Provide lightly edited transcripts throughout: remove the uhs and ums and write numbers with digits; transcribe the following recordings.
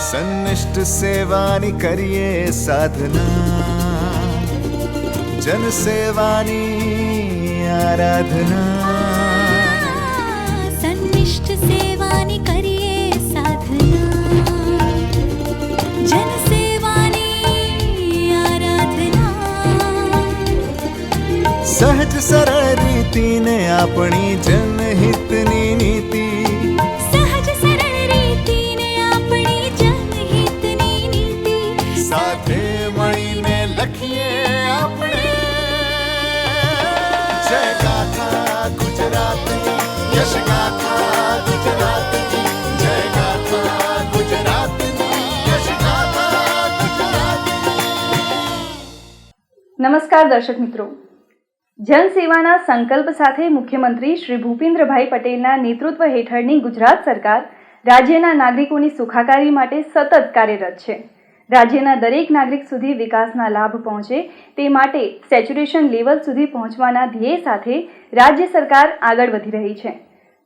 સન્નિષ્ઠ સેવાની કરીએ સાધના, જન સેવાની આરાધના. સન્નિષ્ઠ સેવાની કરીએ સાધના, જન સેવાની આરાધના. સહજ સરળ રીતિને આપણી જનહિતની નીતિ, સાથે મળીને લખીએ આપણે જય ગાથા ગુજરાતની, યશ ગાથા ગુજરાતની, જય ગાથા ગુજરાતની, યશ ગાથા ગુજરાતની. નમસ્કાર દર્શક મિત્રો, જનસેવાના સંકલ્પ સાથે મુખ્યમંત્રી શ્રી ભૂપેન્દ્રભાઈ પટેલના નેતૃત્વ હેઠળની ગુજરાત સરકાર રાજ્યના નાગરિકોની સુખાકારી માટે સતત કાર્યરત છે. રાજ્યના દરેક નાગરિક સુધી વિકાસના લાભ પહોંચે તે માટે સેચ્યુરેશન લેવલ સુધી પહોંચવાના ધ્યેય સાથે રાજ્ય સરકાર આગળ વધી રહી છે.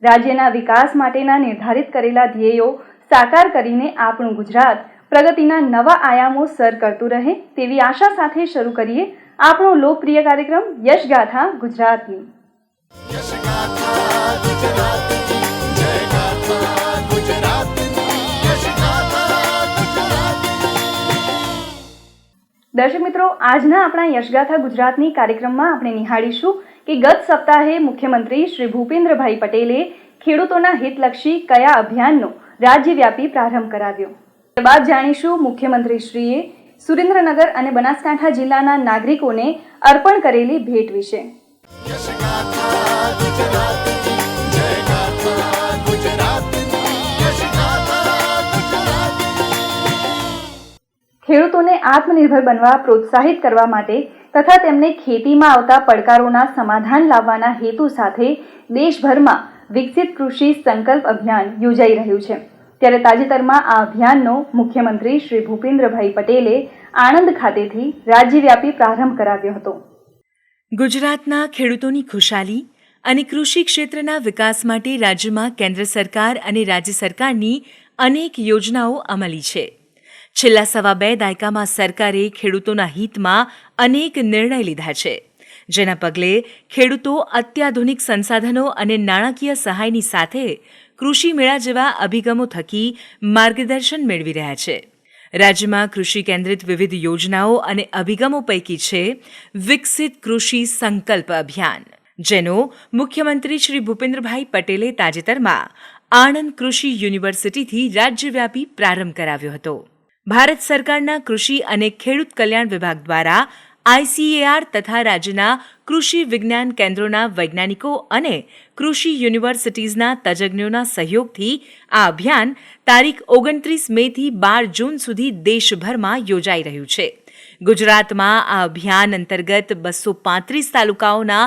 રાજ્યના વિકાસ માટેના નિર્ધારિત કરેલા ધ્યેયો સાકાર કરીને આપણું ગુજરાત પ્રગતિના નવા આયામો સર કરતું રહે તેવી આશા સાથે શરૂ કરીએ આપણો લોકપ્રિય કાર્યક્રમ યશગાથા ગુજરાતની. દર્શક મિત્રો, આજના આપણા યશગાથા ગુજરાતની કાર્યક્રમમાં આપણે નિહાળીશું કે ગત સપ્તાહે મુખ્યમંત્રી શ્રી ભૂપેન્દ્રભાઈ પટેલે ખેડૂતોના હિતલક્ષી કયા અભિયાનનો રાજ્યવ્યાપી પ્રારંભ કરાવ્યો. ત્યારબાદ જાણીશું મુખ્યમંત્રીશ્રીએ સુરેન્દ્રનગર અને બનાસકાંઠા જિલ્લાના નાગરિકોને અર્પણ કરેલી ભેટ વિશે. ખેડૂતોને આત્મનિર્ભર બનવા પ્રોત્સાહિત કરવા માટે તથા તેમને ખેતીમાં આવતા પડકારોના સમાધાન લાવવાના હેતુ સાથે દેશભરમાં વિકસિત કૃષિ સંકલ્પ અભિયાન યોજાઈ રહ્યું છે. ત્યારે તાજેતરમાં આ અભિયાનનો મુખ્યમંત્રી શ્રી ભૂપેન્દ્રભાઈ પટેલે આણંદ ખાતેથી રાજ્યવ્યાપી પ્રારંભ કરાવ્યો હતો. ગુજરાતના ખેડૂતોની ખુશાલી અને કૃષિ ક્ષેત્રના વિકાસ માટે રાજ્યમાં કેન્દ્ર સરકાર અને રાજ્ય સરકારની અનેક યોજનાઓ અમલી છે. છેલ્લા 2.5 દાયકામાં સરકારે ખેડૂતોના હિતમાં અનેક નિર્ણય લીધા છે, જેના પગલે ખેડૂતો અત્યાધુનિક સંસાધનો અને નાણાકીય સહાયની સાથે કૃષિ મેળા જેવા અભિગમો થકી માર્ગદર્શન મેળવી રહ્યા છે. રાજ્યમાં કૃષિ કેન્દ્રિત વિવિધ યોજનાઓ અને અભિગમો પૈકી છે વિકસિત કૃષિ સંકલ્પ અભિયાન, જેનો મુખ્યમંત્રી શ્રી ભૂપેન્દ્રભાઈ પટેલે તાજેતરમાં આણંદ કૃષિ યુનિવર્સિટીથી રાજ્યવ્યાપી પ્રારંભ કરાવ્યો હતો. ભારત સરકારના કૃષિ અને ખેડૂત કલ્યાણ વિભાગ દ્વારા ICAR તથા રાજ્યના કૃષિ વિજ્ઞાન કેન્દ્રોના વૈજ્ઞાનિકો અને કૃષિ યુનિવર્સિટીઝના તજજ્ઞોના સહયોગથી આ અભિયાન તારીખ 29 મેથી 12 જૂન સુધી દેશભરમાં યોજાઈ રહ્યું છે. ગુજરાતમાં આ અભિયાન અંતર્ગત 235 તાલુકાઓના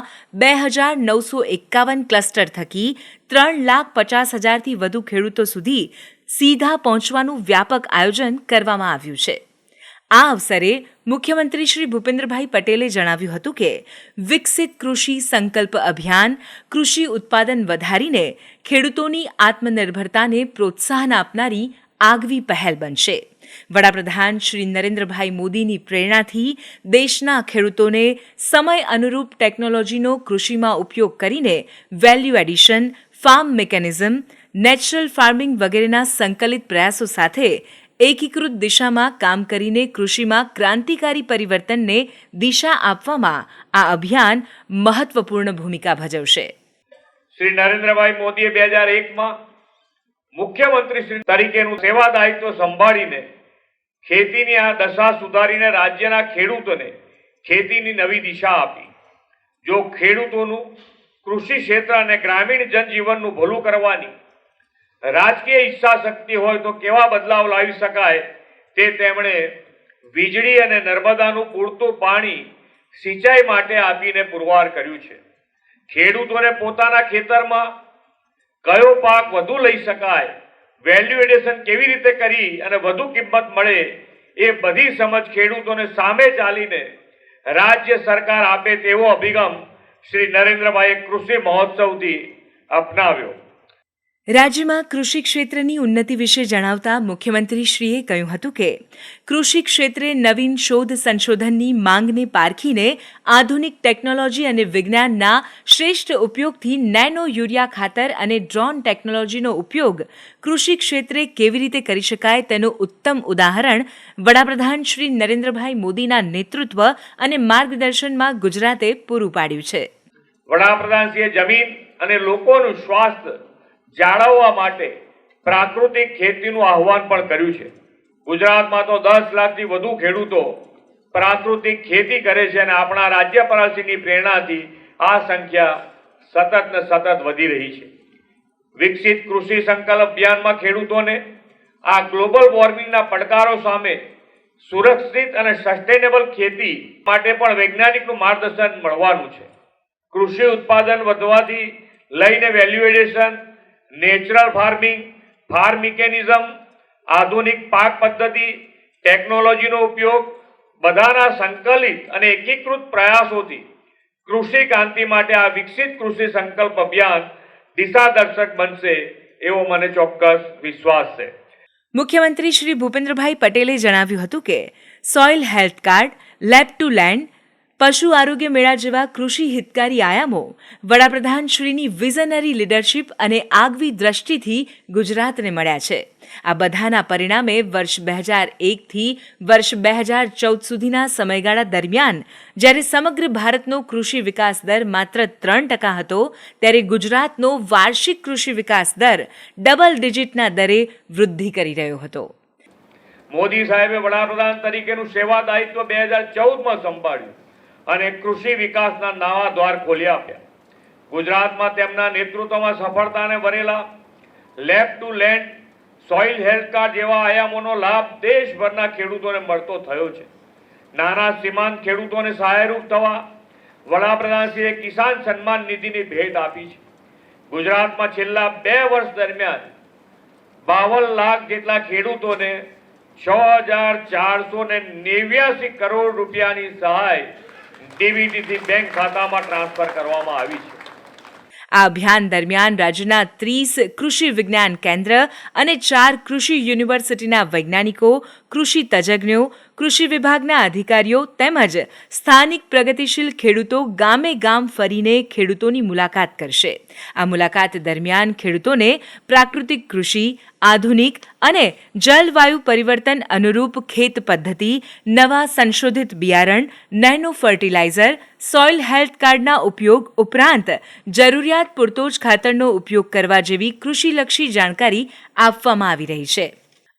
2951 ક્લસ્ટર થકી 3,50,000થી વધુ ખેડૂતો સુધી સીધા પહોંચવાનું વ્યાપક આયોજન કરવામાં આવ્યું છે. આ અવસરે મુખ્યમંત્રી શ્રી ભૂપેન્દ્રભાઈ પટેલે જણાવ્યું હતું કે વિકસિત કૃષિ સંકલ્પ અભિયાન કૃષિ ઉત્પાદન વધારીને ખેડૂતોની આત્મનિર્ભરતાને પ્રોત્સાહન આપનારી આગવી પહેલ બનશે. વડાપ્રધાન શ્રી નરેન્દ્રભાઈ મોદીની પ્રેરણાથી દેશના ખેડૂતોને સમય અનુરૂપ ટેકનોલોજીનો કૃષિમાં ઉપયોગ કરીને value addition, farm mechanism, natural farming વગેરેના સંકલિત પ્રયાસો સાથે એકીકૃત દિશામાં કામ કરીને કૃષિમાં ક્રાંતિકારી પરિવર્તનને દિશા આપવામાં આ અભિયાન મહત્વપૂર્ણ ભૂમિકા ભજવશે. શ્રી નરેન્દ્રભાઈ મોદીએ 2001માં મુખ્યમંત્રી શ્રી તરીકેનું સેવા દાયિત્વ સંભાળીને ખેતીની આ દશા સુધારીને રાજ્યના ખેડૂતોને ખેતીની નવી દિશા આપી. જો ખેડૂતોનું કૃષિ ક્ષેત્ર અને ગ્રામીણ જનજીવનનું ભલું કરવાની રાજકીય ઈચ્છા શક્તિ હોય તો કેવા બદલાવ લાવી શકાય તે તેમણે વીજળી અને નર્મદાનું પૂરતું પાણી સિંચાઈ માટે આપીને પુરવાર કર્યું છે. ખેડૂતોને પોતાના ખેતરમાં કયો પાક વધુ લઈ શકાય, વેલ્યુ એડિશન કેવી રીતે કરી અને વધુ કિંમત મળે એ બધી સમજ ખેડૂતોને સામે ચાલીને રાજ્ય સરકાર આપે તેવો અભિગમ શ્રી નરેન્દ્રભાઈએ કૃષિ મહોત્સવથી અપનાવ્યો. રાજ્યમાં કૃષિ ક્ષેત્રની ઉન્નતિ વિશે જણાવતા મુખ્યમંત્રીશ્રીએ કહ્યું હતું કે કૃષિ ક્ષેત્રે નવીન શોધ સંશોધનની માંગને પારખીને આધુનિક ટેકનોલોજી અને વિજ્ઞાનના શ્રેષ્ઠ ઉપયોગથી નેનો યુરિયા ખાતર અને ડ્રોન ટેકનોલોજીનો ઉપયોગ કૃષિ ક્ષેત્રે કેવી રીતે કરી શકાય તેનું ઉત્તમ ઉદાહરણ વડાપ્રધાન શ્રી નરેન્દ્રભાઈ મોદીના નેતૃત્વ અને માર્ગદર્શનમાં ગુજરાતે પૂરું પાડ્યું છે. વડાપ્રધાનશ્રીએ જમીન અને લોકોનું સ્વાસ્થ્ય જાળવવા માટે પ્રાકૃતિક ખેતીનું આહવાન પણ કર્યું છે. ગુજરાતમાં તો 10 લાખથી વધુ ખેડૂતો પ્રાકૃતિક ખેતી કરે છે અને આપણા રાજ્યપાલશ્રીની પ્રેરણાથી આ સંખ્યા સતત ને સતત વધી રહી છે. વિકસિત કૃષિ સંકલ્પ અભિયાનમાં ખેડૂતોને આ ગ્લોબલ વોર્મિંગના પડકારો સામે સુરક્ષિત અને સસ્ટેનેબલ ખેતી માટે પણ વૈજ્ઞાનિકનું માર્ગદર્શન મળવાનું છે. કૃષિ ઉત્પાદન વધવાથી લઈને value addition, natural farming, farm mechanism, આધુનિક પાક પદ્ધતિ, ટેકનોલોજીનો ઉપયોગ બધાના સંકલિત અને એકીકૃત પ્રયાસોથી કૃષિ ક્રાંતિ માટે આ વિકસિત કૃષિ સંકલ્પ અભિયાન દિશાદર્શક બનશે એવો મને ચોક્કસ વિશ્વાસ છે. મુખ્યમંત્રી શ્રી ભૂપેન્દ્રભાઈ પટેલે જણાવ્યું હતું કે soil health card, lab to land, પશુ આરોગ્ય મેળા જેવા કૃષિ હિતકારી આયામો વડાપ્રધાનશ્રીની વિઝનરી લીડરશીપ અને આગવી દ્રષ્ટિથી ગુજરાતને મળ્યા છે. આ બધાના પરિણામે વર્ષ 2001થી વર્ષ 2014 સુધીના સમયગાળા દરમિયાન જ્યારે સમગ્ર ભારતનો કૃષિ વિકાસ દર માત્ર 3% હતો, ત્યારે ગુજરાતનો વાર્ષિક કૃષિ વિકાસ દર ડબલ ડિજિટના દરે વૃદ્ધિ કરી રહ્યો હતો. મોદી સાહેબે વડાપ્રધાન તરીકેનું સેવા દાયિત્વ 2014માં સંભાળ્યું અને કૃષિ વિકાસના નવા દ્વાર ખોલી આપ્યા. ગુજરાતમાં તેમના નેતૃત્વમાં સફળતાને વરેલા lab to land, soil health card જેવા આયામોનો લાભ દેશભરના ખેડૂતોને મળતો થયો છે. નાના સીમાંત ખેડૂતોને સહાયરૂપ થવા વડાપ્રધાનશ્રીએ કિસાન સન્માન નિધિની ભેટ આપી છે. ગુજરાતમાં છેલ્લા 2 વર્ષ દરમિયાન 52 લાખ જેટલા ખેડૂતોને 6,489 કરોડ રૂપિયાની સહાય ડીબીટીથી બેંક ખાતામાં ટ્રાન્સફર કરવામાં આવી છે. આ અભિયાન દરમિયાન રાજ્યના 30 કૃષિ વિજ્ઞાન કેન્દ્ર અને 4 કૃષિ યુનિવર્સિટીના વૈજ્ઞાનિકો, કૃષિ તજજ્ઞો, કૃષિ વિભાગના અધિકારીઓ તેમજ સ્થાનિક પ્રગતિશીલ ખેડૂતો ગામે ગામ ફરીને ખેડૂતોની મુલાકાત કરશે. આ મુલાકાત દરમિયાન ખેડૂતોને પ્રાકૃતિક કૃષિ, આધુનિક અને જલવાયુ પરિવર્તન અનુરૂપ ખેત પદ્ધતિ, નવા સંશોધિત બિયારણ, નેનો ફર્ટિલાઇઝર, સોઇલ હેલ્થ કાર્ડના ઉપયોગ ઉપરાંત જરૂરિયાત પૂરતો જ ખાતરનો ઉપયોગ કરવા જેવી કૃષિલક્ષી જાણકારી આપવામાં આવી રહી છે.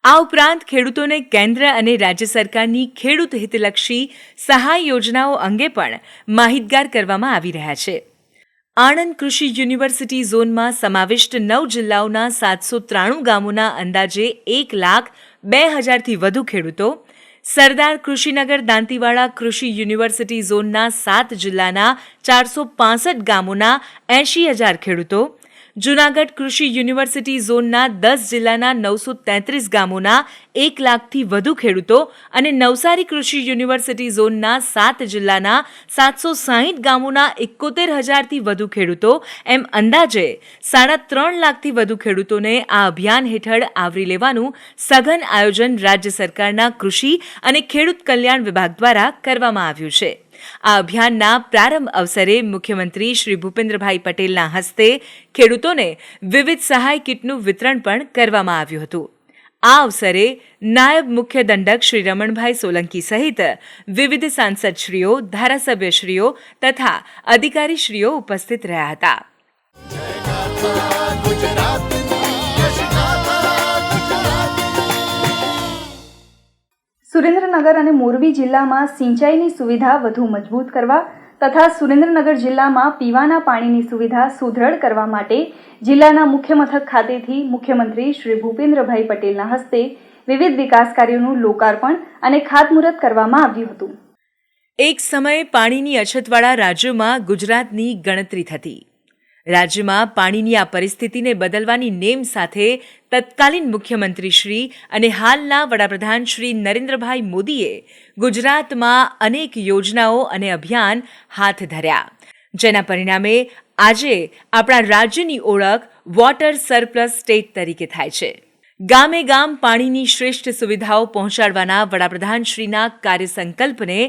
આ ઉપરાંત ખેડૂતોને કેન્દ્ર અને રાજ્ય સરકારની ખેડૂત હિતલક્ષી સહાય યોજનાઓ અંગે પણ માહિતગાર કરવામાં આવી રહ્યા છે. આણંદ કૃષિ યુનિવર્સિટી ઝોનમાં સમાવિષ્ટ 9 જિલ્લાઓના 793 ગામોના અંદાજે 1,02,000થી વધુ ખેડૂતો, સરદાર કૃષિનગર દાંતીવાડા કૃષિ યુનિવર્સિટી ઝોનના 7 જિલ્લાના 465 ગામોના 80,000 ખેડૂતો, જૂનાગઢ કૃષિ યુનિવર્સિટી ઝોનના 10 જિલ્લાના 933 ગામોના 1 લાખથી વધુ ખેડૂતો અને નવસારી કૃષિ યુનિવર્સિટી ઝોનના 7 જિલ્લાના 760 ગામોના 71,000થી વધુ ખેડૂતો એમ અંદાજે 3.5 લાખથી વધુ ખેડૂતોને આ અભિયાન હેઠળ આવરી લેવાનું સઘન આયોજન રાજ્ય સરકારના કૃષિ અને ખેડૂત કલ્યાણ વિભાગ દ્વારા કરવામાં આવ્યું છે. આ અભિયાનના પ્રારંભ અવસરે મુખ્યમંત્રી શ્રી ભૂપેન્દ્રભાઈ પટેલના હસ્તે ખેડૂતોને વિવિધ સહાય કીટનું વિતરણ પણ કરવામાં આવ્યું હતું. આ અવસરે નાયબ મુખ્ય દંડક શ્રી રમણભાઈ સોલંકી સહિત વિવિધ સાંસદશ્રીઓ, ધારાસભ્યશ્રીઓ તથા અધિકારીશ્રીઓ ઉપસ્થિત રહ્યા હતા. સુરેન્દ્રનગર અને મોરબી જિલ્લામાં સિંચાઈની સુવિધા વધુ મજબૂત કરવા તથા સુરેન્દ્રનગર જિલ્લામાં પીવાના પાણીની સુવિધા સુદૃઢ કરવા માટે જિલ્લાના મુખ્ય મથક ખાતેથી મુખ્યમંત્રી શ્રી ભૂપેન્દ્રભાઈ પટેલના હસ્તે વિવિધ વિકાસ કાર્યોનું લોકાર્પણ અને ખાતમુહૂર્ત કરવામાં આવ્યું હતું. એક સમયે પાણીની અછતવાળા રાજ્યોમાં ગુજરાતની ગણતરી થતી. રાજ્યમાં પાણીની આ પરિસ્થિતિને બદલવાની નેમ સાથે તત્કાલીન મુખ્યમંત્રી શ્રી અને હાલના વડાપ્રધાન શ્રી નરેન્દ્રભાઈ મોદીએ ગુજરાતમાં અનેક યોજનાઓ અને અભિયાન હાથ ધર્યા. જેના પરિણામે આજે આપણા રાજ્યની ઓળખ વોટર સરપ્લસ સ્ટેટ તરીકે થાય છે. ગામે ગામ પાણીની શ્રેષ્ઠ સુવિધાઓ પહોંચાડવાના વડાપ્રધાનશ્રીના કાર્યસંકલ્પને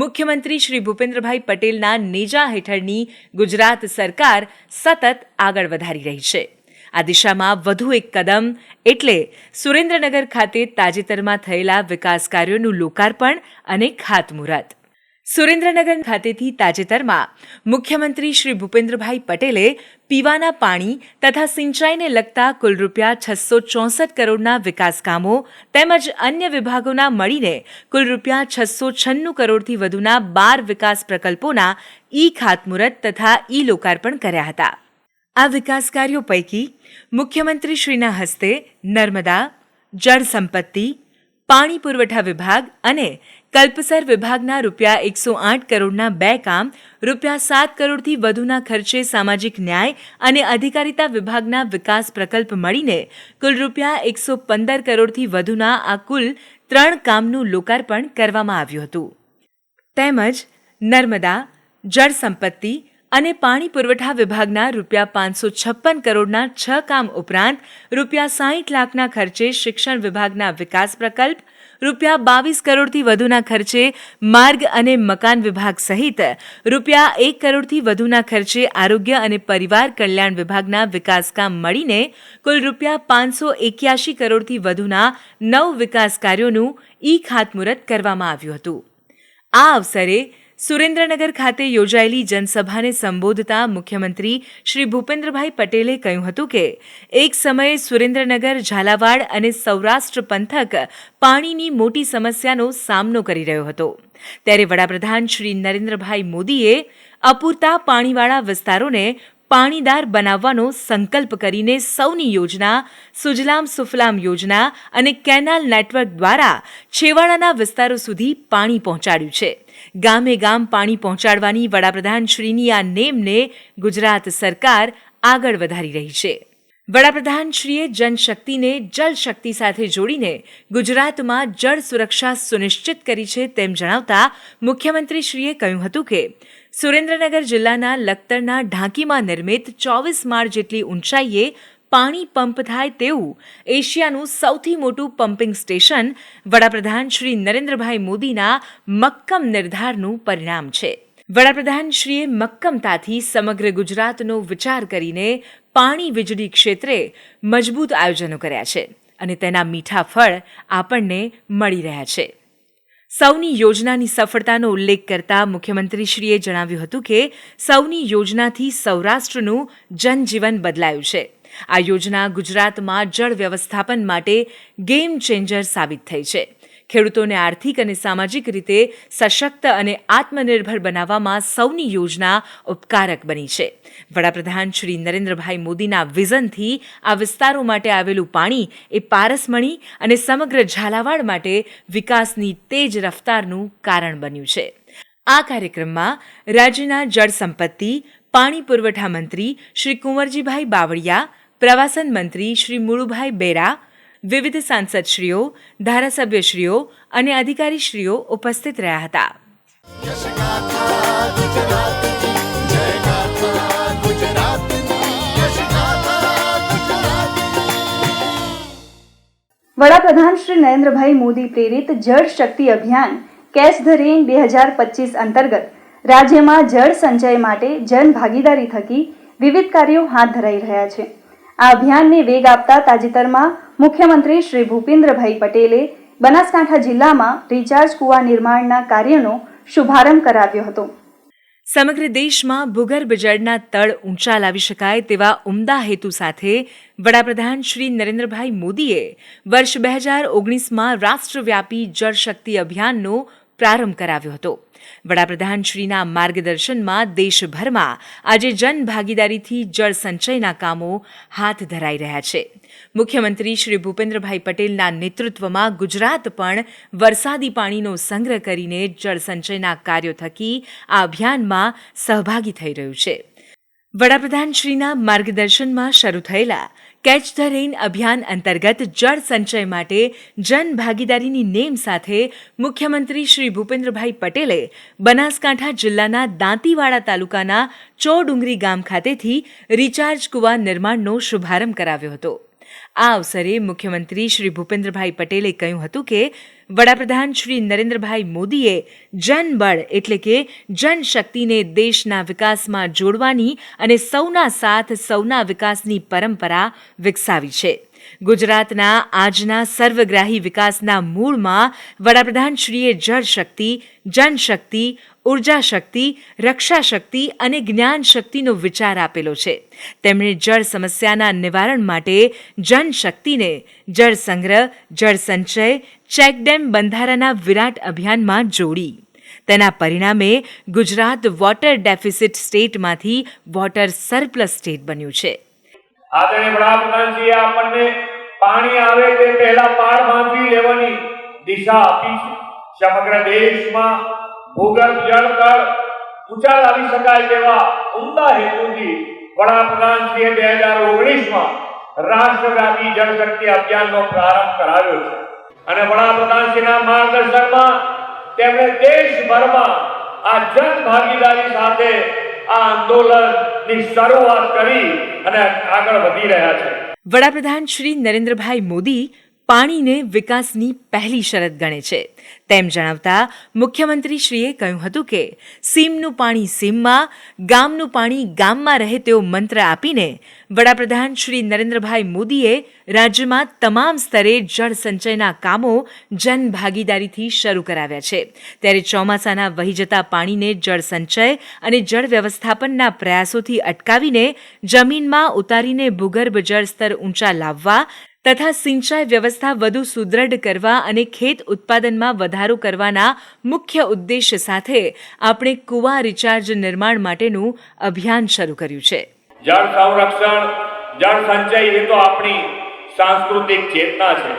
મુખ્યમંત્રી શ્રી ભૂપેન્દ્રભાઈ પટેલના નેજા હેઠળની ગુજરાત સરકાર સતત આગળ વધારી રહી છે. આ દિશામાં વધુ એક કદમ એટલે સુરેન્દ્રનગર ખાતે તાજેતરમાં થયેલા વિકાસ કાર્યોનું લોકાર્પણ અને ખાતમુહૂર્ત. સુરેન્દ્રનગર ખાતેથી તાજેતરમાં મુખ્યમંત્રી શ્રી ભૂપેન્દ્રભાઈ પટેલે પીવાના પાણી તથા સિંચાઈને લગતા કુલ રૂપિયા 664 કરોડના વિકાસ કામો તેમજ અન્ય વિભાગોના મળીને કુલ રૂપિયા 696 કરોડથી વધુના 12 વિકાસ પ્રકલ્પોના ખાતમુહૂર્ત તથા લોકાર્પણ કર્યા હતા. આ વિકાસ કાર્યો પૈકી મુખ્યમંત્રીશ્રીના હસ્તે નર્મદા, જળ સંપત્તિ, પાણી પુરવઠા વિભાગ અને કલ્પસર વિભાગના રૂપિયા 108 કરોડના 2 કામ, રૂપિયા 7 કરોડથી વધુના ખર્ચે સામાજિક ન્યાય અને અધિકારિતા વિભાગના વિકાસ પ્રકલ્પ મળીને કુલ રૂપિયા 115 કરોડથી વધુના આ કુલ 3 કામનું લોકાર્પણ કરવામાં આવ્યું હતું. તેમજ નર્મદા, જળ સંપત્તિ અને પાણી પુરવઠા વિભાગના રૂપિયા 556 કરોડના 6 કામ ઉપરાંત રૂપિયા 60 લાખના ખર્ચે શિક્ષણ વિભાગના વિકાસ પ્રકલ્પ, રૂપિયા 22 કરોડથી વધુના ખર્ચે માર્ગ અને મકાન વિભાગ સહિત રૂપિયા 1 કરોડથી વધુના ખર્ચે આરોગ્ય અને પરિવાર કલ્યાણ વિભાગના વિકાસ કામ મળીને કુલ રૂપિયા 581 કરોડથી વધુના 9 વિકાસ કાર્યોનું ખાતમુહૂર્ત કરવામાં આવ્યું હતું. આ અવસરે સુરેન્દ્રનગર ખાતે યોજાયેલી જનસભાને સંબોધતા મુખ્યમંત્રી શ્રી ભૂપેન્દ્રભાઈ પટેલે કહ્યું હતું કે એક સમયે સુરેન્દ્રનગર, ઝાલાવાડ અને સૌરાષ્ટ્ર પંથક પાણીની મોટી સમસ્યાનો સામનો કરી રહ્યો હતો. ત્યારે વડાપ્રધાન શ્રી નરેન્દ્રભાઈ મોદીએ અપૂરતા પાણીવાળા વિસ્તારોને પાણીદાર બનાવવાનો સંકલ્પ કરીને સૌની યોજના, સુજલામ સુફલામ યોજના અને કેનાલ નેટવર્ક દ્વારા છેવાડાના વિસ્તારો સુધી પાણી પહોંચાડ્યું છે. ગામે ગામ પાણી પહોંચાડવાની વડાપ્રધાનશ્રીની આ નેમને ગુજરાત સરકાર આગળ વધારી રહી છે. વડાપ્રધાનશ્રીએ જનશક્તિને જલશક્તિ સાથે જોડીને ગુજરાતમાં જળ સુરક્ષા સુનિશ્ચિત કરી છે તેમ જણાવતા મુખ્યમંત્રીશ્રીએ કહ્યું હતું કે સુરેન્દ્રનગર જિલ્લાના લખતરના ઢાંકીમાં નિર્મિત 24 માળ જેટલી ઊંચાઈએ પાણી પંપ થાય તેવું એશિયાનું સૌથી મોટું પમ્પિંગ સ્ટેશન વડાપ્રધાન શ્રી નરેન્દ્રભાઈ મોદીના મક્કમ નિર્ધારનું પરિણામ છે. વડાપ્રધાનશ્રીએ મક્કમતાથી સમગ્ર ગુજરાતનો વિચાર કરીને પાણી વીજળી ક્ષેત્રે મજબૂત આયોજનો કર્યા છે અને તેના મીઠા ફળ આપણને મળી રહ્યા છે. સૌની યોજનાની સફળતાનો ઉલ્લેખ કરતા મુખ્યમંત્રીશ્રીએ જણાવ્યું હતું કે સૌની યોજનાથી સૌરાષ્ટ્રનું જનજીવન બદલાયું છે. આ યોજના ગુજરાતમાં જળ વ્યવસ્થાપન માટે ગેમ ચેન્જર સાબિત થઈ છે. ખેડૂતોને આર્થિક અને સામાજિક રીતે સશક્ત અને આત્મનિર્ભર બનાવવામાં સૌની યોજના ઉપકારક બની છે. વડાપ્રધાન શ્રી નરેન્દ્રભાઈ મોદીના વિઝનથી આ વિસ્તારો માટે આવેલું પાણી એ પારસમણી અને સમગ્ર ઝાલાવાડ માટે વિકાસની તેજ રફતારનું કારણ બન્યું છે. આ કાર્યક્રમમાં રાજ્યના જળ સંપત્તિ, પાણી પુરવઠા મંત્રી શ્રી કુંવરજીભાઈ બાવળિયા, પ્રવાસન મંત્રી શ્રી મુળુભાઈ બેરા, વિવિધ સાંસદશ્રીઓ, ધારાસભ્યશ્રીઓ અને અધિકારીશ્રીઓ ઉપસ્થિત રહ્યા હતા. યશગાથા ગુજરાતની, જય ગાથા ગુજરાતની, યશગાથા ગુજરાતની. વડાપ્રધાન શ્રી નરેન્દ્રભાઈ મોદી પ્રેરિત જળ શક્તિ અભિયાન કેચ ધ રેન 2025 અંતર્ગત રાજ્યમાં જળ સંચય માટે જન ભાગીદારી થકી વિવિધ કાર્યો હાથ ધરાઈ રહ્યા છે. આ અભિયાનને વેગ આપતા તાજેતરમાં મુખ્યમંત્રી શ્રી ભૂપેન્દ્રભાઈ પટેલે બનાસકાંઠા જિલ્લામાં રિચાર્જ કુવા નિર્માણના કાર્યનો શુભારંભ કરાવ્યો હતો. સમગ્ર દેશમાં ભૂગર્ભ જળના તળ ઊંચા લાવી શકાય તેવા ઉમદા હેતુ સાથે વડાપ્રધાન શ્રી નરેન્દ્રભાઈ મોદીએ વર્ષ 2019માં રાષ્ટ્રવ્યાપી જળ શક્તિ અભિયાનનો પ્રારંભ કરાવ્યો હતો. વડાપ્રધાનશ્રીના માર્ગદર્શનમાં દેશભરમાં આજે જનભાગીદારીથી જળ સંચયના કામો હાથ ધરાઈ રહ્યા છે. મુખ્યમંત્રી શ્રી ભૂપેન્દ્રભાઈ પટેલના નેતૃત્વમાં ગુજરાત પણ વરસાદી પાણીનો સંગ્રહ કરીને જળ સંચયના કાર્યો થકી આ અભિયાનમાં સહભાગી થઈ રહ્યું છે. વડાપ્રધાનશ્રીના માર્ગદર્શનમાં શરૂ થયેલા કેચ ધ રેઇન અભિયાન અંતર્ગત જળ સંચય માટે જન ભાગીદારીની નેમ સાથે મુખ્યમંત્રી શ્રી ભૂપેન્દ્રભાઈ પટેલે બનાસકાંઠા જિલ્લાના દાંતીવાડા તાલુકાના ચોડુંગરી ગામ ખાતેથી રિચાર્જ કુવા નિર્માણનો શુભારંભ કરાવ્યો હતો. આ અવસરે મુખ્યમંત્રી શ્રી ભૂપેન્દ્રભાઈ પટેલે કહ્યું હતું કે વડાપ્રધાન શ્રી નરેન્દ્રભાઈ મોદીએ જનબળ એટલે કે જનશક્તિને દેશના વિકાસમાં જોડવાની અને સૌના સાથ સૌના વિકાસની પરંપરા વિકસાવી છે. ગુજરાતના આજના સર્વગ્રાહી વિકાસના મૂળમાં વડાપ્રધાનશ્રીએ જળશક્તિ, જનશક્તિ, ઉર્જા શક્તિ, રક્ષા શક્તિ અને જ્ઞાન શક્તિનો વિચાર આપેલો છે. તેમણે જળ સમસ્યાના નિવારણ માટે જનશક્તિને જળ સંગ્રહ, જળ સંચય, ચેકડેમ બંધારાના વિરાટ અભિયાનમાં જોડી. તેના પરિણામે ગુજરાત વોટર ડેફિસિટ સ્ટેટમાંથી વોટર સરપ્લસ સ્ટેટ બન્યું છે. આદરણીય વડાપ્રધાનજીએ આપણને પાણી આવે તે પહેલા પાળ બાંધી લેવાની દિશા આપી છે. સમગ્ર દેશમાં ભૂગર્ભ જળ સ્તર ઊંચા લાવી શકાય તેવા ઉમદા હેતુથી વડાપ્રધાનશ્રીએ 2019માં રાષ્ટ્રવ્યાપી જળ શક્તિ અભિયાનનો પ્રારંભ કરાવ્યો છે અને વડાપ્રધાનશ્રીના માર્ગદર્શનમાં તેમણે દેશભરમાં આ જન ભાગીદારી સાથે આ આંદોલનની શરૂઆત કરી અને આગળ વધી રહ્યા છે. વડાપ્રધાન શ્રી નરેન્દ્રભાઈ મોદી પાણીને વિકાસની પહેલી શરત ગણે છે તેમ જણાવતા મુખ્યમંત્રીશ્રીએ કહ્યું હતું કે સીમનું પાણી સીમમાં, ગામનું પાણી ગામમાં રહે તેવો મંત્ર આપીને વડાપ્રધાન શ્રી નરેન્દ્રભાઈ મોદીએ રાજ્યમાં તમામ સ્તરે જળ સંચયના કામો જન ભાગીદારીથી શરૂ કરાવ્યા છે. ત્યારે ચોમાસાના વહી જતા પાણીને જળ સંચય અને જળ વ્યવસ્થાપનના પ્રયાસોથી અટકાવીને જમીનમાં ઉતારીને ભૂગર્ભ જળ સ્તર ઊંચા લાવવા તથા સિંચાઈ વ્યવસ્થા વધુ સુદૃઢ કરવા અને ખેત ઉત્પાદનમાં વધારો કરવાના મુખ્ય ઉદ્દેશ્ય સાથે આપણે કુવા રિચાર્જ નિર્માણ માટેનું અભિયાન શરૂ કર્યું છે. જળ સંરક્ષણ, જળ સંચય એ તો આપણી સાંસ્કૃતિક ચેતના છે.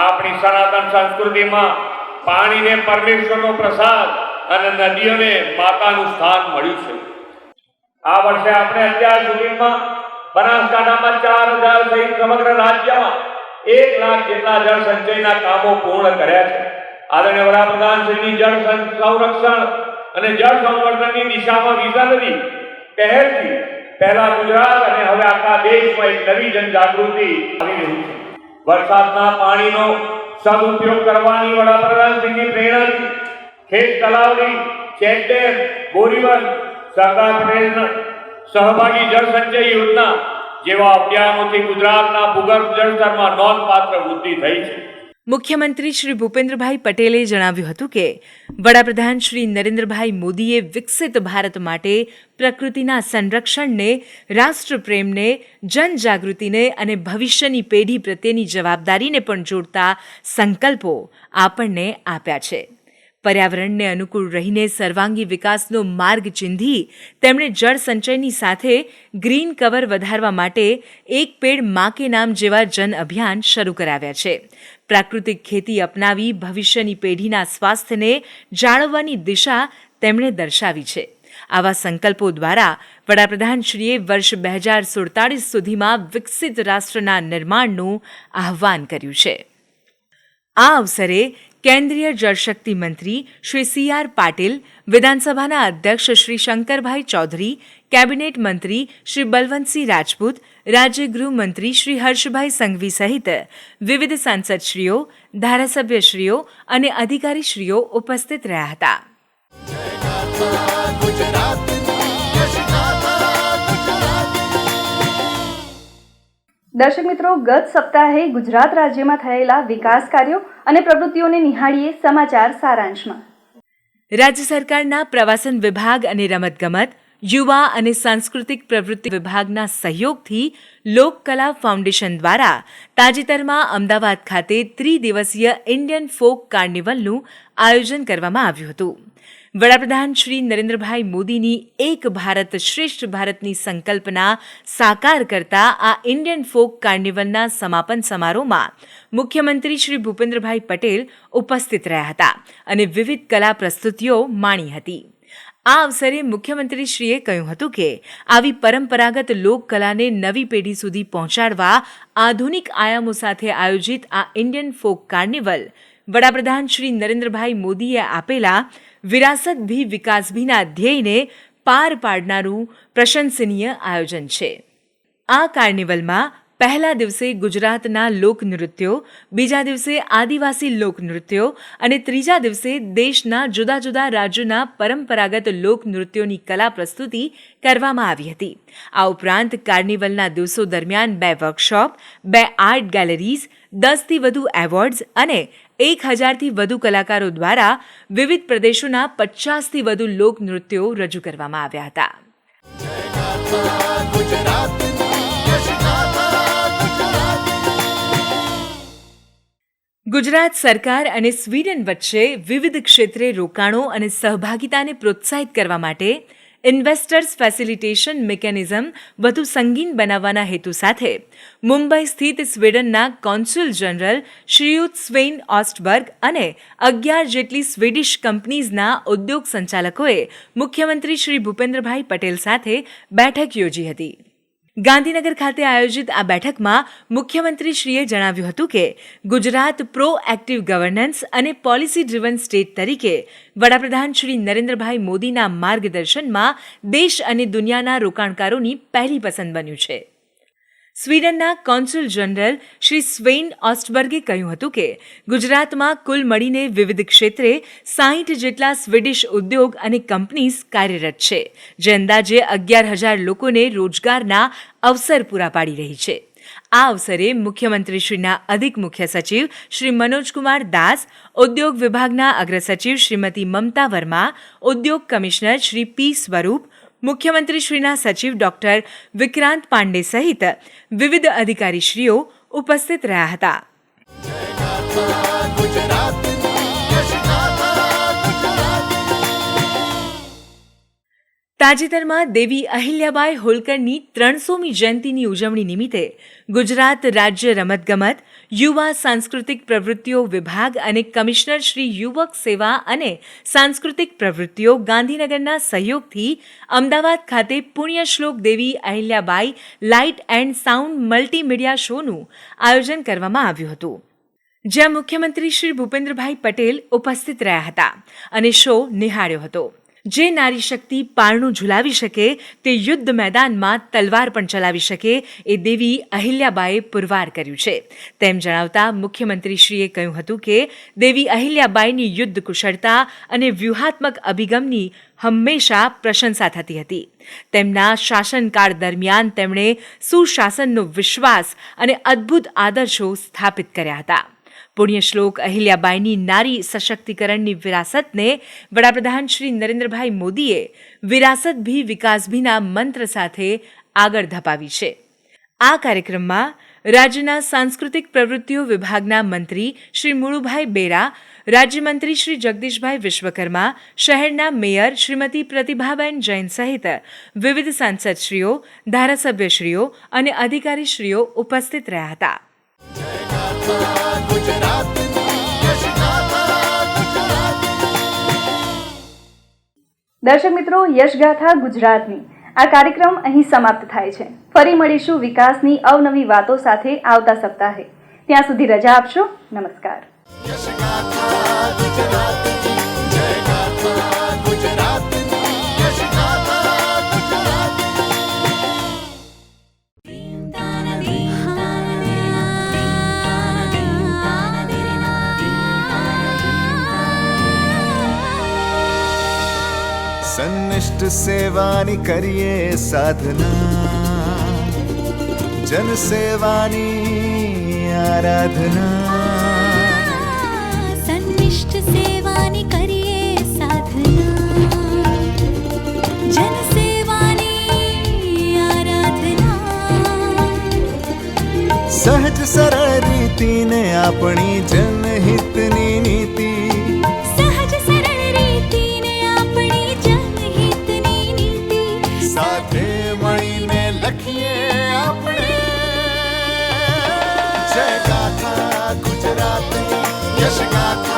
આપણી સનાતન સંસ્કૃતિમાં પાણીને પરમેશ્વરનો પ્રસાદ અને નદીઓને માતાનું સ્થાન મળ્યું છે. આ વર્ષે આપણે અત્યાર સુધીમાં બનાસકાંઠામાં 4000 સહિત સમગ્ર રાજ્યમાં 1 લાખ જેટલા જળ સંચયના કામો પૂર્ણ કર્યા છે. આદરણીય વડાપ્રધાનશ્રીની જળ સંરક્ષણ અને જળ સંવર્ધનની દિશામાં વિઝનરી પહેલથી પહેલા ગુજરાત અને હવે આખા દેશમાં એક નવી જનજાગૃતિ આવી રહી છે. વરસાદના પાણીનો સદુપયોગ કરવાની વડાપ્રધાનશ્રીની પ્રેરણાથી ખેત તલાવડી, ચેકડેમ, બોરીવન, સરદાર પટેલ સહભાગી જળ સંચય યોજના જેવા અભિયાનોથી ગુજરાતના ભૂગર્ભ જળસ્તરમાં નોંધપાત્ર વૃદ્ધિ થઈ છે. મુખ્યમંત્રી શ્રી ભૂપેન્દ્રભાઈ પટેલે જણાવ્યું હતું કે વડાપ્રધાન શ્રી નરેન્દ્રભાઈ મોદીએ વિકસિત ભારત માટે પ્રકૃતિના સંરક્ષણને, રાષ્ટ્રપ્રેમને, જનજાગૃતિને અને ભવિષ્યની પેઢી પ્રત્યેની જવાબદારીને પણ જોડતા સંકલ્પો આપણને આપ્યા છે. પર્યાવરણને અનુકૂળ રહીને સર્વાંગી વિકાસનો માર્ગ ચિંધી તેમણે જળ સંચયની સાથે ગ્રીન કવર વધારવા માટે એક પેડ માં કે નામ જેવા જન અભિયાન શરૂ કરાવ્યા છે. પ્રાકૃતિક ખેતી અપનાવી ભવિષ્યની પેઢીના સ્વાસ્થ્યને જાળવવાની દિશા તેમણે દર્શાવી છે. આવા સંકલ્પો દ્વારા વડાપ્રધાનશ્રીએ વર્ષ 2047 સુધીમાં વિકસિત રાષ્ટ્રના નિર્માણનું આહ્વાન કર્યું છે. આ અવસરે કેન્દ્રીય જળશક્તિ મંત્રી શ્રી CR પાટીલ, વિધાનસભાના અધ્યક્ષ શ્રી શંકરભાઈ ચૌધરી, કેબિનેટ મંત્રી શ્રી બલવંતસિંહ રાજપૂત, રાજ્ય ગૃહમંત્રી શ્રી હર્ષભાઈ સંઘવી સહિત વિવિધ સાંસદશ્રીઓ, ધારાસભ્યશ્રીઓ અને અધિકારીશ્રીઓ ઉપસ્થિત રહ્યા હતા. દર્શક મિત્રો, ગત સપ્તાહે ગુજરાત રાજ્યમાં થયેલા વિકાસ કાર્યો અને પ્રવૃત્તિઓને નિહાળીએ સમાચાર સારાંશમાં. રાજ્ય સરકારના પ્રવાસન વિભાગ અને રમતગમત, યુવા અને સાંસ્કૃતિક પ્રવૃત્તિ વિભાગના સહયોગથી લોકકલા ફાઉન્ડેશન દ્વારા તાજેતરમાં અમદાવાદ ખાતે 3 દિવસીય ઇન્ડિયન ફોક કાર્નિવલનું આયોજન કરવામાં આવ્યું હતું. વડાપ્રધાન શ્રી નરેન્દ્રભાઈ મોદીની એક ભારત શ્રેષ્ઠ ભારતની સંકલ્પના સાકાર કરતા આ ઇન્ડિયન ફોક કાર્નિવલના સમાપન સમારોહમાં મુખ્યમંત્રી શ્રી ભૂપેન્દ્રભાઈ પટેલ ઉપસ્થિત રહ્યા હતા અને વિવિધ કલા પ્રસ્તુતિઓ માણી હતી. આ અવસરે મુખ્યમંત્રીશ્રીએ કહ્યું હતું કે આવી પરંપરાગત લોકકલાને નવી પેઢી સુધી પહોંચાડવા આધુનિક આયામો સાથે આયોજિત આ ઇન્ડિયન ફોક કાર્નિવલ વડાપ્રધાન શ્રી નરેન્દ્રભાઈ મોદીએ આપેલા વિરાસત ભી વિકાસ ભીના ધ્યેયને પાર પાડનારું પ્રશંસનીય આયોજન છે. આ કાર્નિવલમાં પહેલા દિવસે ગુજરાતના લોકનૃત્યો, બીજા દિવસે આદિવાસી લોકનૃત્યો અને ત્રીજા દિવસે દેશના જુદા જુદા રાજ્યોના પરંપરાગત લોકનૃત્યોની કલા પ્રસ્તુતિ કરવામાં આવી હતી. આ ઉપરાંત કાર્નિવલના દિવસો દરમિયાન 2 વર્કશોપ, 2 આર્ટ ગેલેરીઝ, 10થી વધુ એવોર્ડ્સ અને 1000થી વધુ કલાકારો દ્વારા વિવિધ પ્રદેશોના 50થી વધુ લોકનૃત્યો રજૂ કરવામાં આવ્યા હતા. ગુજરાત સરકાર અને સ્વીડન વચ્ચે વિવિધ ક્ષેત્રે રોકાણો અને સહભાગિતાને પ્રોત્સાહિત કરવા માટે ઇન્વેસ્ટર્સ ફેસિલિટેશન મિકેનિઝમ વધુ સંગીન બનાવવાના હેતુ સાથે મુંબઈ સ્થિત સ્વીડનના કોન્સ્યુલ જનરલ શ્રીયુત સ્વેન ઓસ્ટબર્ગ અને 11 જેટલી સ્વીડિશ કંપનીઝના ઉદ્યોગ સંચાલકોએ મુખ્યમંત્રી શ્રી ભૂપેન્દ્રભાઈ પટેલ સાથે બેઠક યોજી હતી. ગાંધીનગર ખાતે આયોજિત આ બેઠકમાં મુખ્યમંત્રીશ્રીએ જણાવ્યું હતું કે ગુજરાત પ્રોએક્ટિવ ગવર્નન્સ અને પોલિસી ડ્રિવન સ્ટેટ તરીકે વડાપ્રધાન શ્રી નરેન્દ્રભાઈ મોદીના માર્ગદર્શનમાં દેશ અને દુનિયાના રોકાણકારોની પહેલી પસંદ બન્યું છે. સ્વીડનના કોન્સ્યુલ જનરલ શ્રી સ્વેન ઓસ્ટબર્ગે કહ્યું હતું કે ગુજરાતમાં કુલ મળીને વિવિધ ક્ષેત્રે 60 જેટલા સ્વીડિશ ઉદ્યોગ અને કંપનીઝ કાર્યરત છે, જે અંદાજે 11,000 લોકોને રોજગારના અવસર પૂરા પાડી રહી છે. આ અવસરે મુખ્યમંત્રીશ્રીના અધિક મુખ્ય સચિવ શ્રી મનોજકુમાર દાસ, ઉદ્યોગ વિભાગના અગ્ર સચિવ શ્રીમતી મમતા વર્મા, ઉદ્યોગ કમિશનર શ્રી પી સ્વરૂપ, મુખ્યમંત્રીશ્રીના સચિવ ડોક્ટર વિક્રાંત પાંડે સહિત વિવિધ અધિકારીશ્રીઓ ઉપસ્થિત રહ્યા હતા. તાજેતરમાં દેવી અહિલ્યાબાઈ હોલકરની 300મી જયંતિની ઉજવણી નિમિત્તે ગુજરાત રાજ્ય રમતગમત, યુવા સાંસ્કૃતિક પ્રવૃત્તિઓ વિભાગ અને કમિશનર શ્રી યુવક સેવા અને સાંસ્કૃતિક પ્રવૃત્તિઓ ગાંધીનગરના સહયોગથી અમદાવાદ ખાતે પુણ્યશ્લોક દેવી અહિલ્યાબાઈ લાઇટ એન્ડ સાઉન્ડ મલ્ટીમીડિયા શોનું આયોજન કરવામાં આવ્યું હતું, જ્યાં મુખ્યમંત્રી શ્રી ભૂપેન્દ્રભાઈ પટેલ ઉપસ્થિત રહ્યા હતા અને શો નિહાળ્યો હતો. જે નારી શક્તિ પારણું ઝુલાવી શકે તે યુદ્ધ મેદાનમાં તલવાર પણ ચલાવી શકે એ દેવી અહિલ્યાબાઈએ પુરવાર કર્યું છે તેમ જણાવતા મુખ્યમંત્રીશ્રીએ કહ્યું હતું કે દેવી અહિલ્યાબાઈની યુદ્ધ કુશળતા અને વ્યૂહાત્મક અભિગમની હંમેશા પ્રશંસા થતી હતી. તેમના શાસનકાળ દરમિયાન તેમણે સુશાસનનો વિશ્વાસ અને અદ્ભુત આદર્શો સ્થાપિત કર્યા હતા. પુણ્યશ્લોક અહિલ્યાબાઈની નારી સશક્તિકરણની વિરાસતને વડાપ્રધાન શ્રી નરેન્દ્રભાઈ મોદીએ વિરાસત ભી વિકાસ ભીના મંત્ર સાથે આગળ ધપાવી છે. આ કાર્યક્રમમાં રાજ્યના સાંસ્કૃતિક પ્રવૃત્તિઓ વિભાગના મંત્રી શ્રી મુળુભાઈ બેરા, રાજ્યમંત્રી શ્રી જગદીશભાઈ વિશ્વકર્મા, શહેરના મેયર શ્રીમતી પ્રતિભાબેન જૈન સહિત વિવિધ સાંસદશ્રીઓ, ધારાસભ્યશ્રીઓ અને અધિકારીશ્રીઓ ઉપસ્થિત રહ્યા હતા. દર્શક મિત્રો, યશગાથા ગુજરાતની આ કાર્યક્રમ અહીં સમાપ્ત થાય છે. ફરી મળીશું વિકાસની અવનવી વાતો સાથે આવતા સપ્તાહે. ત્યાં સુધી રજા આપશો. નમસ્કાર. યશગાથા ગુજરાતની, જય ગાથા ગુજરાતની, યશગાથા ગુજરાતની. સન્નિષ્ઠ સેવાની કરીએ સાધના, જન સેવાની આરાધના. સન્નિષ્ઠ સેવાની કરીએ સાધના, જન સેવાની આરાધના. સહજ સરળ રીતિને આપણી જનહિતની નીતિ, સાથે મળીને લખીએ આપણે જય ગાથા ગુજરાતની, યશ ગાથા.